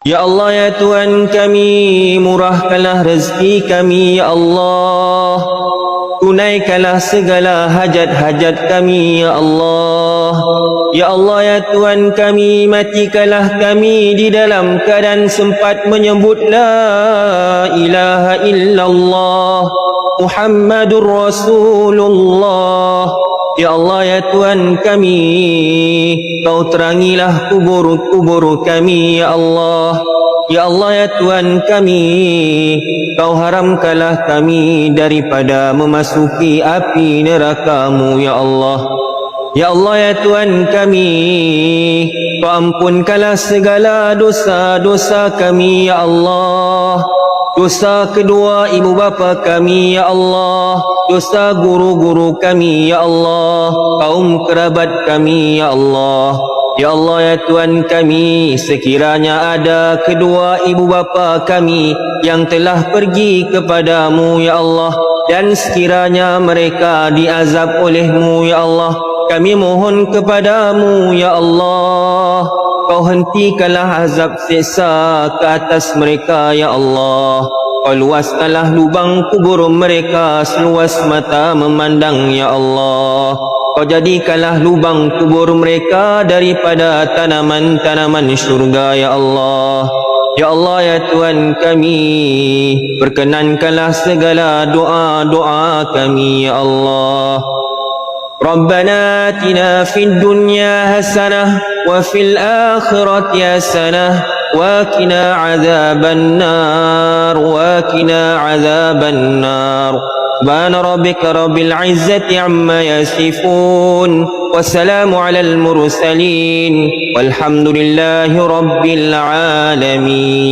Ya Allah ya Tuhan kami, murahkanlah rezeki kami ya Allah. Tunaikanlah segala hajat-hajat kami ya Allah. Ya Allah ya Tuhan kami, matikanlah kami di dalam keadaan sempat menyebut la ilaha illallah Muhammadur Rasulullah. Ya Allah ya Tuhan kami, Kau terangilah kubur-kubur kami ya Allah. Ya Allah ya Tuhan kami, Kau haramkanlah kami daripada memasuki api neraka-Mu ya Allah. Ya Allah ya Tuhan kami, Kau ampunkanlah segala dosa-dosa kami ya Allah. Dosa kedua ibu bapa kami ya Allah, dosa guru-guru kami ya Allah, kaum kerabat kami ya Allah. Ya Allah ya Tuhan kami, sekiranya ada kedua ibu bapa kami yang telah pergi kepadamu ya Allah, dan sekiranya mereka diazab oleh-Mu ya Allah, kami mohon kepadamu ya Allah, Kau hentikanlah azab siksa ke atas mereka ya Allah. Kau luaskanlah lubang kubur mereka seluas mata memandang ya Allah. Kau jadikanlah lubang kubur mereka daripada tanaman-tanaman syurga ya Allah. Ya Allah ya Tuhan kami, perkenankanlah segala doa-doa kami ya Allah. Rabbana atina fid dunya hasanah wa fil akhirati hasanah wa qina adzaban nar wa qina adzaban nar. Subhana rabbika rabbil izzati amma yasifun wa salamun alal mursalin walhamdulillahi rabbil alamin.